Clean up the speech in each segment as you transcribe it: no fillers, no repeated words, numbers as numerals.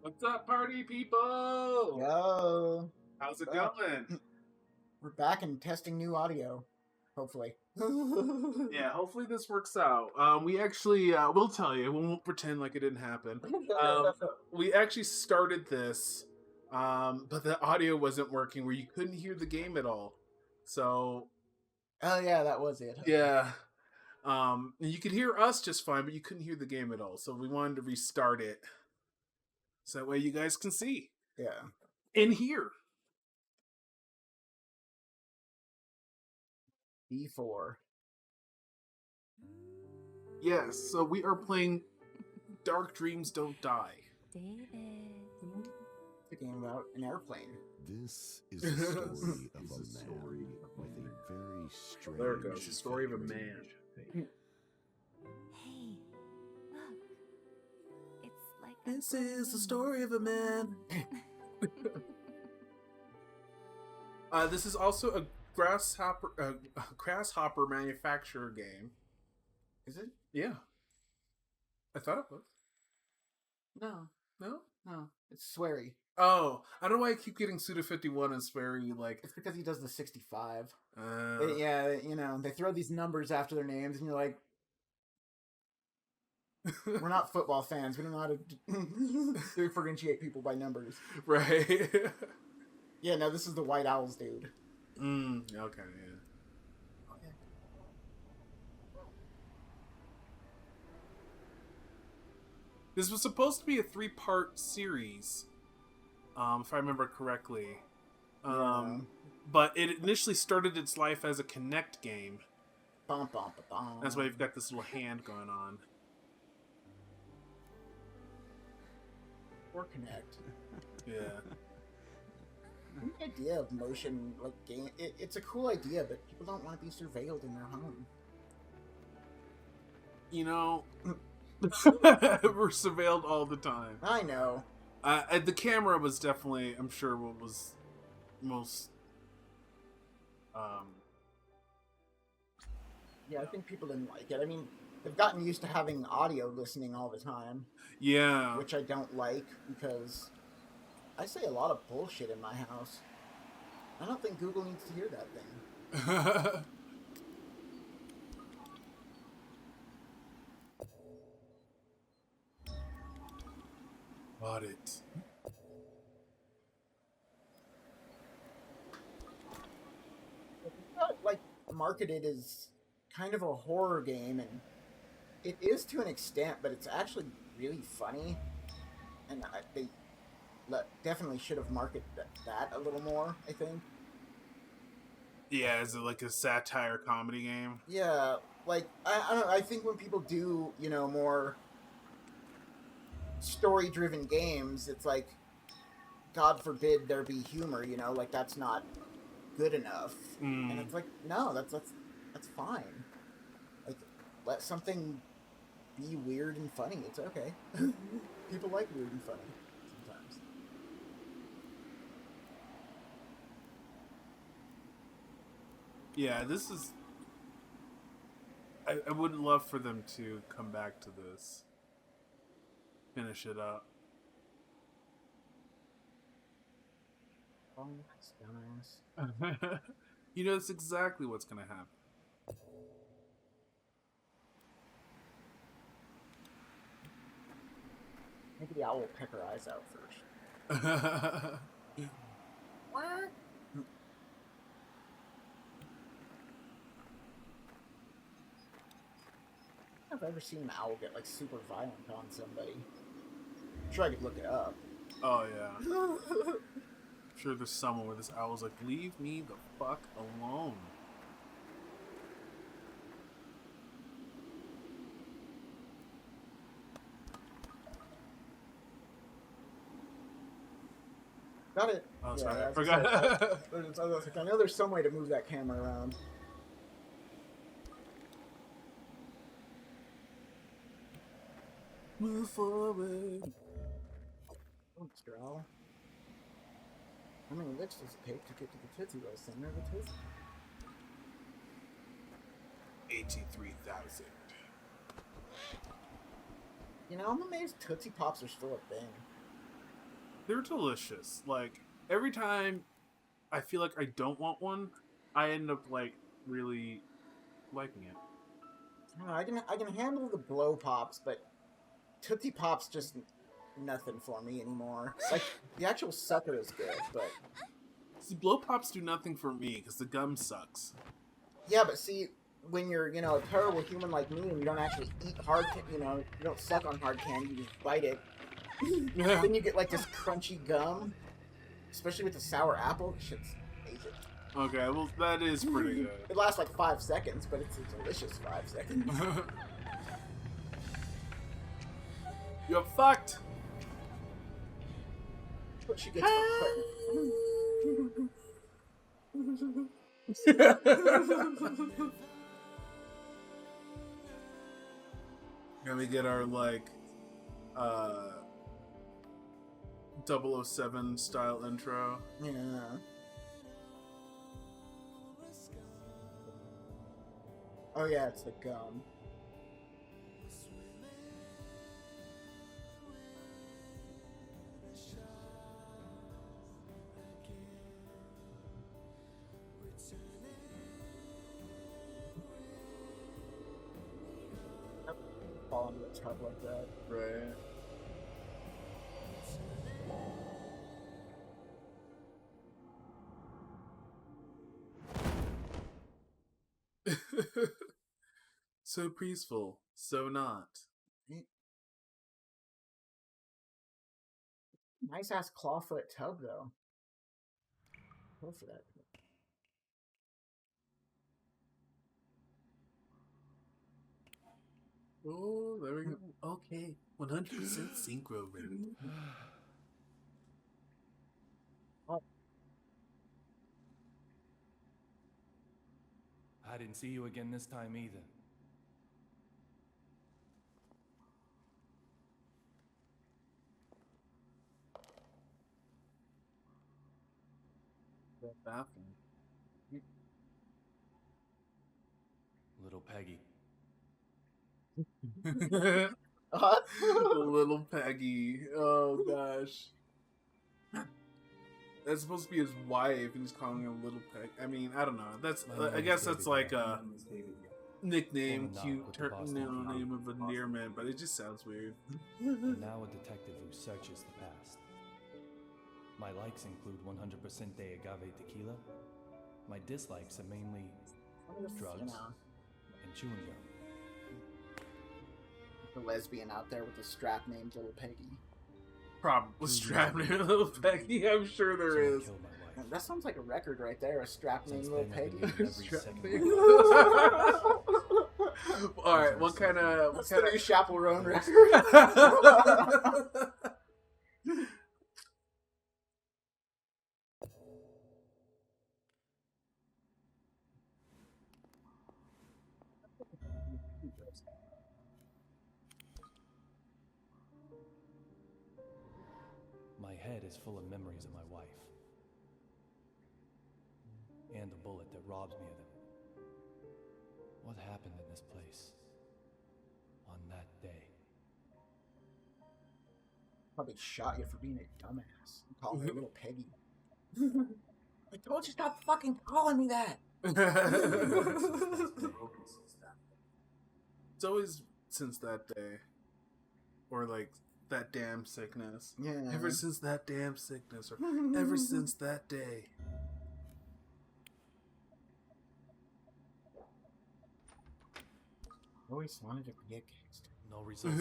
What's up, party people? Yo, How's it up? going? We're back and testing new audio. Hopefully. Yeah, hopefully this works out. We actually, we'll tell you. We won't pretend like it didn't happen. We actually started this, but the audio wasn't working where you couldn't hear the game at all. So, Oh yeah, that was it. yeah. You could hear us just fine, but you couldn't hear the game at all. So we wanted to restart it. So that way you guys can see Yeah. and hear. D4. Yes, so we are playing Dark Dreams Don't Die. David. It's a game about an airplane. This is the story of a man with a very strange. There it goes. The story of a man. Hey, look. It's like This is the story of a man. This is also a grasshopper manufacturer game. Is it? Yeah, I thought it was. No. No. No. It's sweary. Oh, I don't know why I keep getting Suda 51 and sweary like. It's because he does the 65. Uh, Yeah, you know, they throw these numbers after their names, and you're like, we're not football fans. We don't know how to differentiate people by numbers. right. Yeah, no, this is the White Owls, dude. Okay. Yeah. This was supposed to be a 3-part series, if I remember correctly. But it initially started its life as a Connect game. Bum, bum, bum, bum. That's why you've got this little hand going on. Or Connect. Yeah. The idea of motion, like, game, it's a cool idea, but people don't want to be surveilled in their home. You know, we're surveilled all the time. I know. The camera was definitely, I'm sure, what was most... Yeah, I think people didn't like it. I mean, they've gotten used to having audio listening all the time, yeah. which I don't like, because I say a lot of bullshit in my house. I don't think Google needs to hear that thing. Bought it. It's not, like, marketed as kind of a horror game, and it is to an extent, but it's actually really funny, and they definitely should have marketed that a little more, I think. Yeah, is it like a satire comedy game? Yeah, like, I don't know, I think when people do, you know, more story-driven games, it's like, God forbid there be humor, you know, like, that's not good enough. And it's like, no, that's fine. Like, let something be weird and funny. It's okay. People like weird and funny sometimes. Yeah, this is... I would love for them to come back to this. Finish it up. Oh, dumbass. You know, that's exactly what's going to happen. Maybe the owl will peck her eyes out first. I've ever seen an owl get, like, super violent on somebody. I'm sure I could look it up. Oh, yeah. I'm sure there's someone where this owl's like, leave me the fuck alone. Got it. Oh, Yeah, sorry, I was forgot. I know there's some way to move that camera around. Move forward. Oh, Mr. Owl. How many licks does it take to get to the Tootsie Roll center of the Tootsie? 83,000. You know, I'm amazed Tootsie Pops are still a thing. They're delicious. Like, every time I feel like I don't want one, I end up, like, really liking it. I can handle the blow pops, but Tootsie Pop's just nothing for me anymore. Like, the actual sucker is good, but... See, blow pops do nothing for me, because the gum sucks. Yeah, but see, when you're, you know, a terrible human like me, and you don't actually eat hard, you know, you don't suck on hard candy, you just bite it, then you get, like, this crunchy gum, especially with the sour apple. Shit's amazing. Okay, well, that is pretty good. It lasts, like, 5 seconds, but it's a delicious 5 seconds. You're fucked! What she gets Can we get our, like, 007 style intro? Yeah. Oh yeah, it's the gum. Fall into the tub like that. Right. So peaceful, so not. Nice ass clawfoot tub though. Go for that. Oh, there we go. Okay, 100% synchro rate. I didn't see you again this time either. That bathroom. Little Peggy. Little Peggy. Oh gosh. That's supposed to be his wife, and he's calling her Little Peg. I mean, I don't know. That's I guess that's like a nickname, cute name of endearment, but it just sounds weird. And now a detective who searches the past. My likes include 100% de agave tequila. My dislikes are mainly drugs and chewing gum. The lesbian out there with the strap named Little Piggy. Probably strap named Little Peggy. I'm sure there is. Killed my wife. That sounds like a record right there. A strap named Since Little then, I've Piggy. been getting every Strap second name. of my life. All right, what kind of? That's the new Chaperone record. My head is full of memories of my wife. And the bullet that robs me of them. What happened in this place? On that day? Probably shot you for being a dumbass. Call her Little Piggy. I told you stop fucking calling me that. It's always since that day, or like that damn sickness. Yeah. Ever since that damn sickness, or ever since that day. Always wanted to be a gangster. No results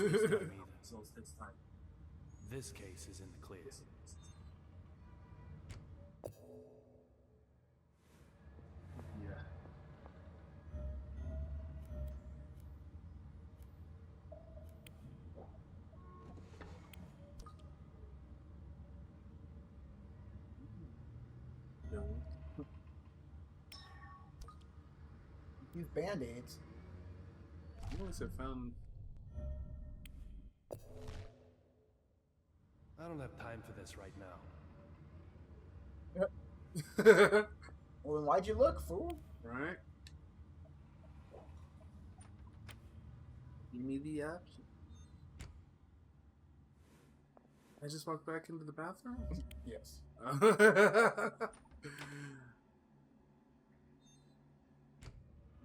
this time either. This case is in the clear. Yeah. Use band-aids. At least I found. I don't have time for this right now. Well, then why'd you look, fool? Right? Give me the option. I just walked back into the bathroom? Yes. I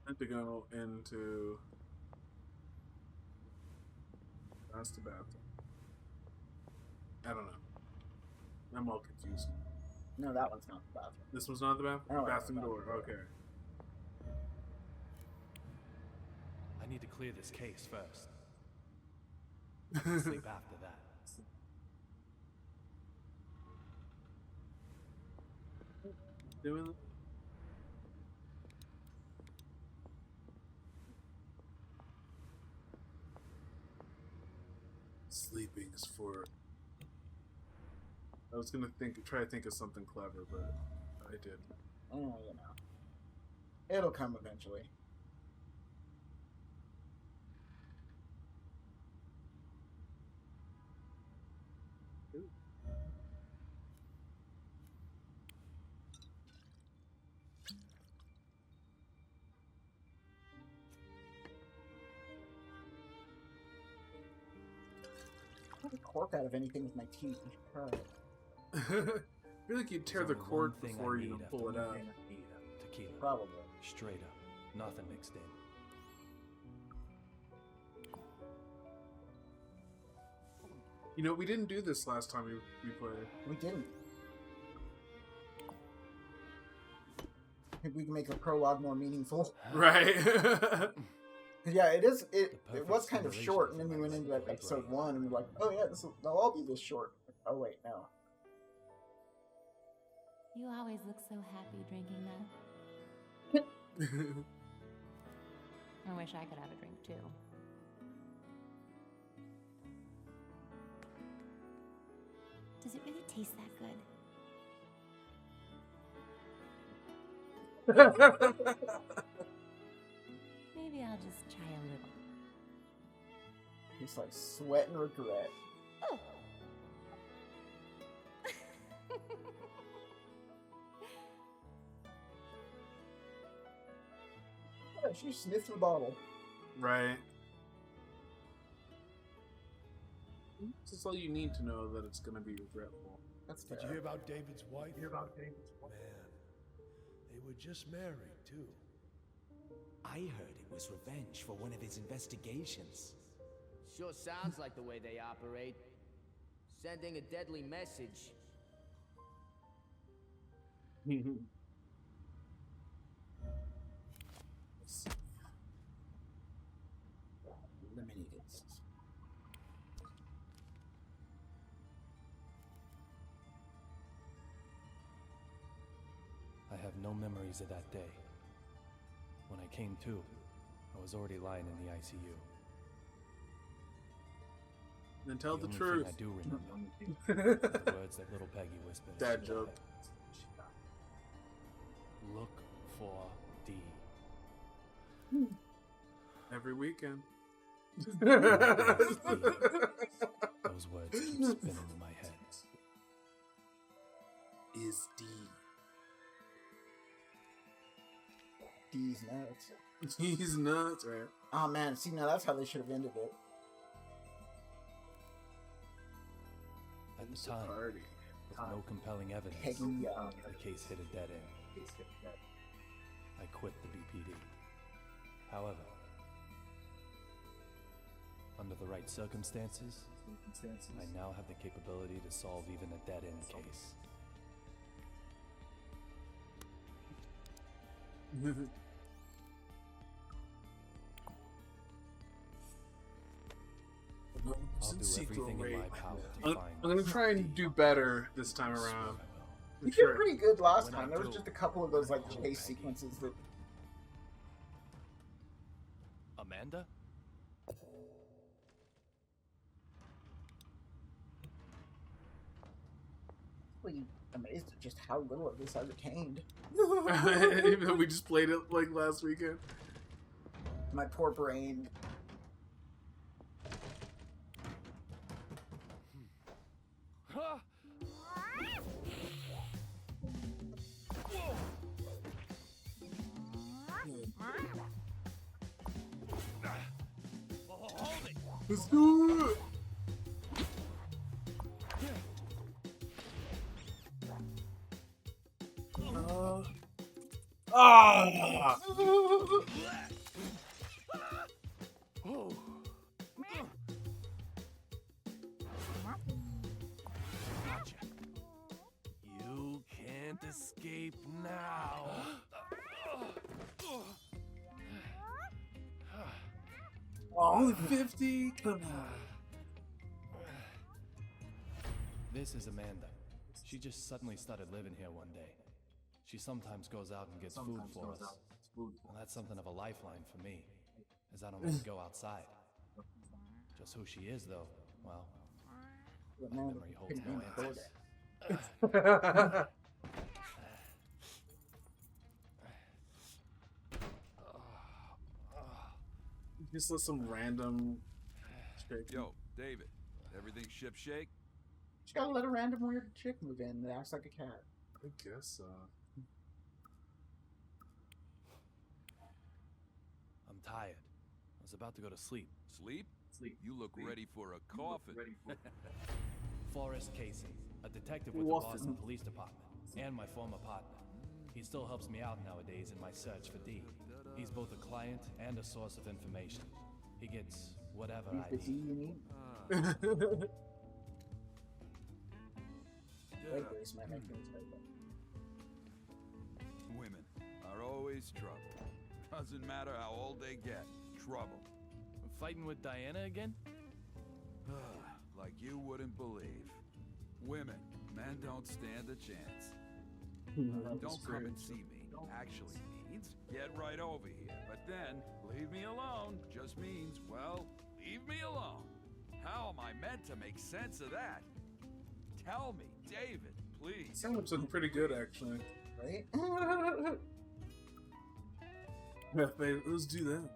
had to go into... That's the bathroom. I don't know. I'm all confused. No, that one's not the bathroom. This was not the bathroom? No, Bathroom no, door, no. okay. I need to clear this case first. I can sleep after that. Doing it? Sleeping is for... I was gonna try to think of something clever, but I did. Oh, you know. It'll come eventually. I'll get cork out of anything with my teeth. Alright. I feel like you'd tear There's the only cord one thing before I you need even after pull it out. moving. Tequila. Probably. Straight up. Nothing mixed in. You know, we didn't do this last time we played. We didn't. Maybe we can make the prologue more meaningful. Right. Yeah, it is. It perfect was kind of simulation short, of and then we your went into like mind's episode brain. 1, and we're like, oh yeah, they'll all be this short. Oh wait, no. You always look so happy drinking that. I wish I could have a drink too. Does it really taste that good? Maybe I'll just try a little. It's like sweat and regret. Oh. Yeah, she sniffed the bottle. Right. This is all you need to know that it's going to be regretful. That's Did you hear about David's wife? Man, they were just married, too. I heard it was revenge for one of his investigations. Sure sounds like the way they operate. Sending a deadly message. Eliminated. I have no memories of that day. When I came to, I was already lying in the ICU. Then tell the only truth. thing I do remember are the words that Little Peggy whispered. as Dad she joke. died. Look for D. Every weekend. Those words keep spinning in my head. Is D. D's nuts. He's nuts, right? Oh man, see now that's how they should have ended it. At the It's a time, party. with no compelling evidence, Peggy, the case hit a dead end. I quit the BPD. However, under the right circumstances, I now have the capability to solve even a dead-end case. I'll do everything in my power to find I'm gonna try and do better this time I swear around. I will. we Sure. did pretty good last When I time. There was do, just a couple of those like Little chase Peggy. sequences that Amanda? really amazed at just how little of this I retained. Even though we just played it like last weekend. My poor brain. Huh? Hold it! Let's do it! Ah! Gotcha. You can't escape now. Oh, only 50? Come on. This is Amanda. She just suddenly started living here one day. She sometimes goes out and gets food for us. Well, that's something of a lifeline for me, as I don't want to go outside. Just who she is, though, well, my memory holds no answers. Just let some random. Yo, David, everything shipshape? Just gotta let a random weird chick move in that acts like a cat. I guess so. I'm tired. I was about to go to sleep. Sleep? You look ready for a coffin. Forrest Casey, a detective with the Boston Police Department, and my former partner. He still helps me out nowadays in my search for Dee. He's both a client and a source of information. He gets whatever I The D need. you need. Wait, Grace might make things better. Women are always trouble. Doesn't matter how old they get. Trouble. Fighting with Diana again? Like you wouldn't believe. Women, men don't stand a chance. Don't come and see me actually means get right over here. But then, leave me alone just means, well, leave me alone. How am I meant to make sense of that? Tell me, David, please. Sounds pretty good, actually. Right? Yeah, babe, let's do that.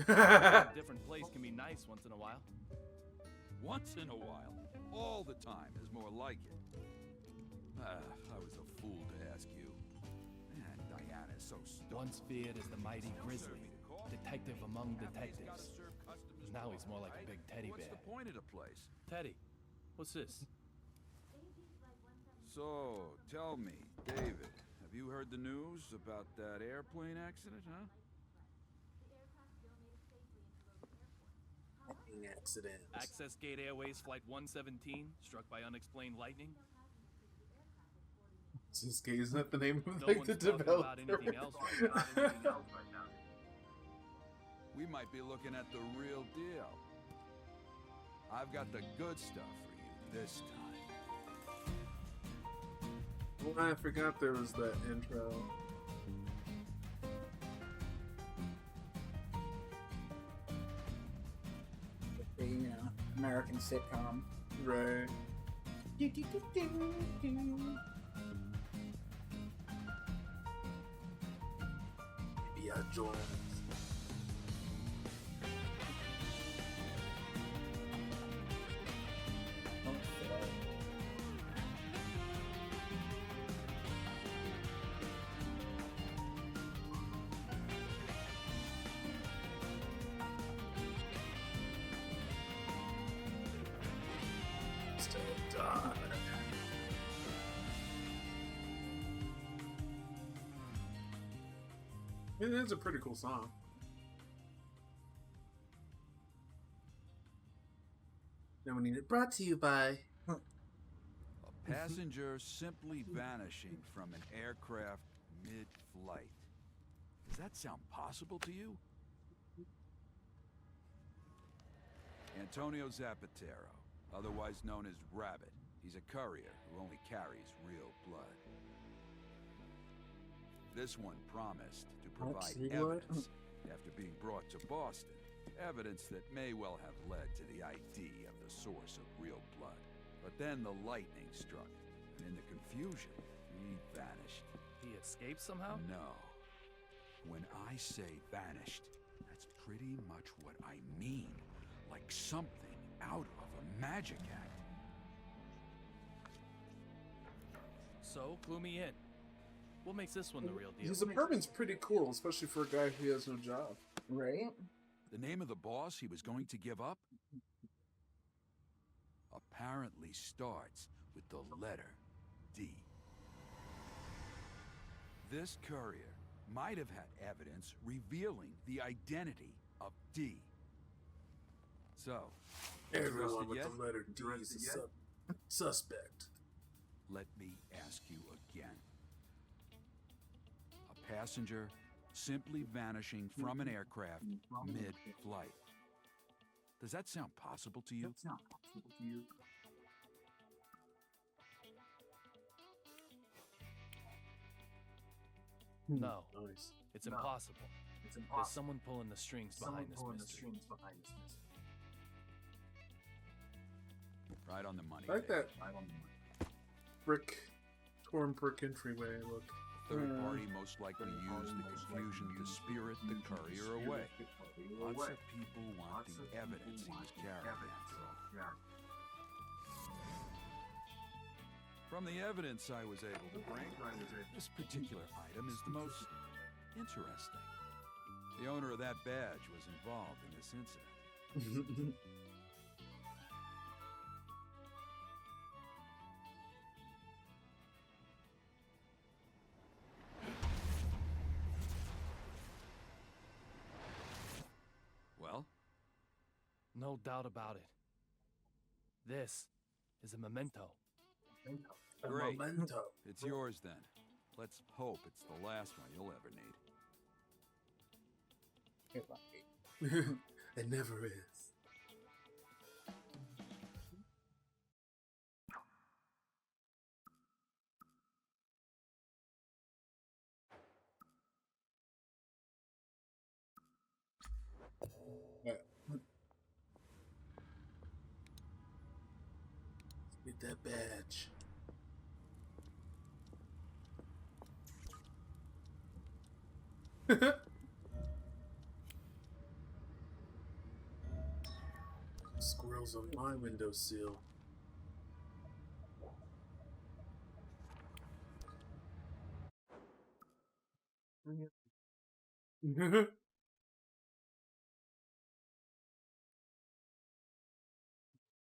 A different place can be nice once in a while. Once in a while. All the time is more like it. I was a fool to ask you. Man, Diana's so stupid. Once feared as the mighty grizzly, detective among detectives. Now he's more like a big teddy bear. What's the point of the place? Teddy, what's this? So, tell me, David, have you heard the news about that airplane accident, huh? Accident. Access Gate Airways Flight 117, struck by unexplained lightning? Isn't that the name of No like, one's the talking developer? about anything else right now. We might be looking at the real deal. I've got the good stuff for you this time. Well, I forgot there was that intro. The, American sitcom. Right. Yeah, Jones. Still done. Yeah, that's a pretty cool song. Now we need it brought to you by. A passenger simply vanishing from an aircraft mid-flight. Does that sound possible to you? Antonio Zapatero, otherwise known as Rabbit. He's a courier who only carries real blood. This one promised to provide evidence after being brought to Boston. Evidence that may well have led to the ID of the source of real blood. But then the lightning struck, and in the confusion, he vanished. He escaped somehow? No. When I say vanished, that's pretty much what I mean. Like something out of a magic act. So, clue me in. What makes this one the real deal? His apartment's pretty cool, especially for a guy who has no job. Right? The name of the boss he was going to give up apparently starts with the letter D. This courier might have had evidence revealing the identity of D. So, Everyone with yet? the letter D is a suspect. Let me ask you again. A passenger simply vanishing from an aircraft mid-flight. Does that sound possible to you? No, Nice. it's impossible. There's someone pulling the strings behind this mystery. Right on the money. I like Dave. that torn brick entryway look. Third party most likely used the confusion to spirit the courier away. Lots of people want the evidence he was carrying. From the evidence I was able to bring, this particular item is the most interesting. The owner of that badge was involved in this incident. Well? No doubt about it. This is a memento. Great. Memento. It's yours then. Let's hope it's the last one you'll ever need. It never is. Right. Get that badge. Squirrels on my windowsill.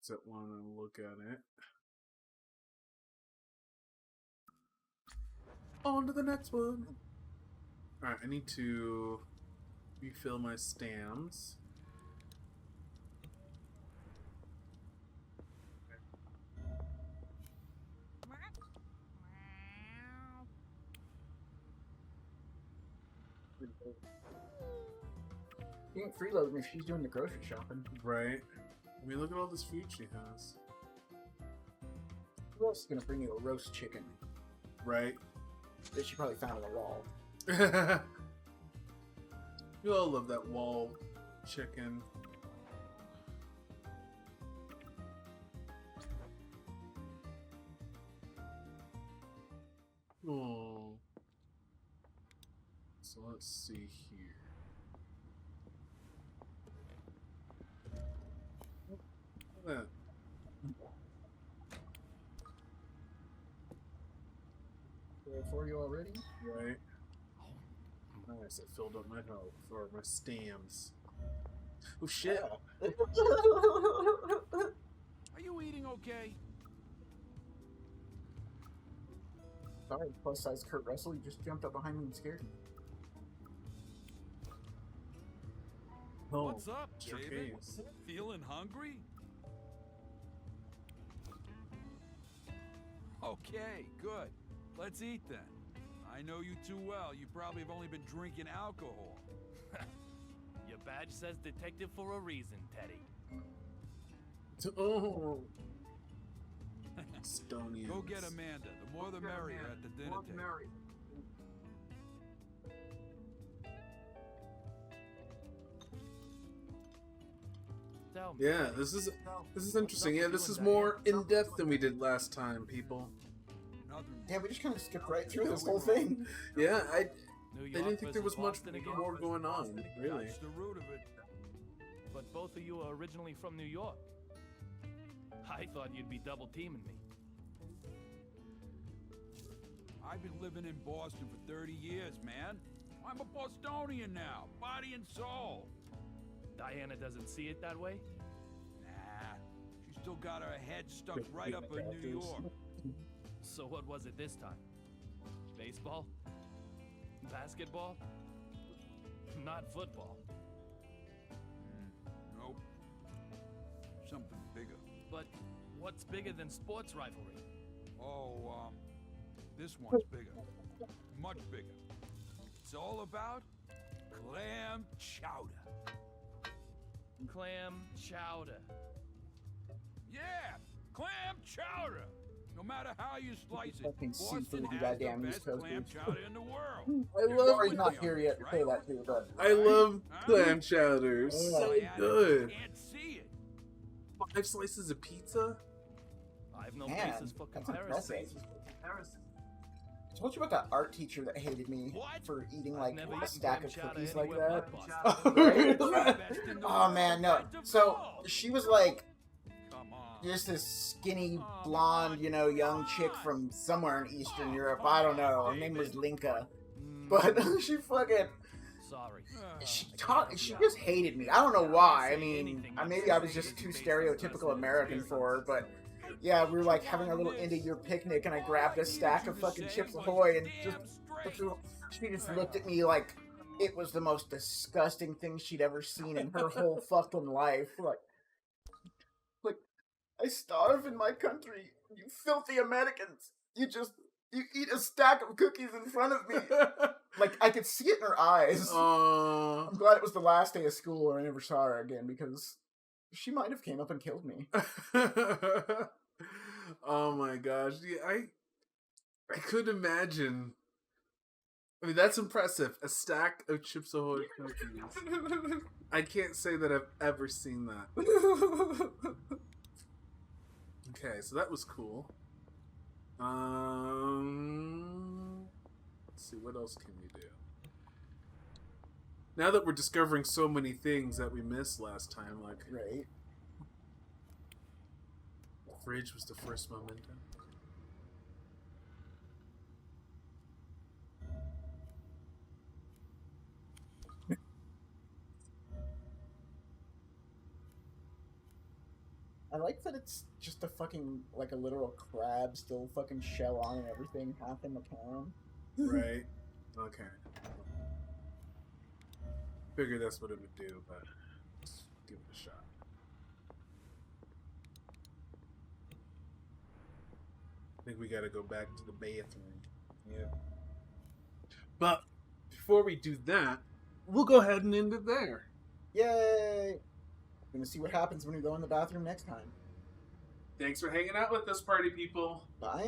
Doesn't want to look at it. On to the next one. Alright, I need to refill my stamps. She ain't freeloading if she's doing the grocery shopping. Right. I mean, look at all this food she has. Who else is gonna bring you a roast chicken Right. that she probably found on the wall? You all love that wall chicken. Oh. So let's see here. Look at that. For you already? Right. Nice, I filled up my health for my stamps. Oh shit! Yeah. Are you eating okay? Sorry, plus size Kurt Russell, you just jumped up behind me and scared me. Oh, What's up, your David? case. Feeling hungry? Okay, good. Let's eat then. I know you too well. You probably have only been drinking alcohol. Your badge says detective for a reason, Teddy. Oh. Estonians. Go get Amanda. The more the merrier at the dinner table. Tell me, Yeah, Teddy, this is interesting. Yeah, this is more in depth than we did last time, people. Yeah, we just kind of skipped right through this whole thing. Yeah, I New didn't York think there was versus much Boston again? more going on, really. That's the root of it. But both of you are originally from New York. I thought you'd be double teaming me. I've been living in Boston for 30 years, man. I'm a Bostonian now, body and soul. Diana doesn't see it that way? Nah, she's still got her head stuck right up in New York. So what was it this time? Baseball? Basketball? Not football. Nope. Something bigger. But what's bigger than sports rivalry? Oh, this one's bigger. Much bigger. It's all about clam chowder. Clam chowder. Yeah, clam chowder. No matter how you slice it, Fucking Boston seafood, has goddamn the East best Coasters. clam chowder in the world. I You're love Rory's with not me on here this, yet to say right? that too, but I love Huh? clam chowders. Yeah. So Yeah, good. you can't see it. 5 slices of pizza? I have no Man, basis for that's comparison. impressive. I told you about that art teacher that hated me What? for eating I've like never a eaten stack clam of chowder cookies like anywhere that. but Boston. Best in the Oh world. man, no. Best of So all. she was like Come on. just this skinny, blonde, you know, young chick from somewhere in Eastern Europe. I don't know. Her name was Linka, but she fucking Sorry. she just hated me. I don't know why. I mean, maybe I was just too stereotypical American for her, but yeah, we were like having a little end of year picnic, and I grabbed a stack of fucking Chips Ahoy, and she just looked at me like it was the most disgusting thing she'd ever seen in her whole fucking life. Like I starve in my country. You filthy Americans. You eat a stack of cookies in front of me. Like I could see it in her eyes. I'm glad it was the last day of school or I never saw her again because she might have came up and killed me. Oh my gosh. Yeah, I could imagine. I mean, that's impressive. A stack of Chips Ahoy cookies. I can't say that I've ever seen that. Okay, so that was cool. Let's see, what else can we do? Now that we're discovering so many things that we missed last time, like Right. the fridge was the first momentum. I like that it's just a fucking, like a literal crab, still fucking shell on and everything, half in the can. Right. Okay. Figured that's what it would do, but let's give it a shot. I think we gotta go back to the bathroom. Yeah. But before we do that, we'll go ahead and end it there. Yay! Gonna see what happens when we go in the bathroom next time. Thanks for hanging out with us, party people. Bye!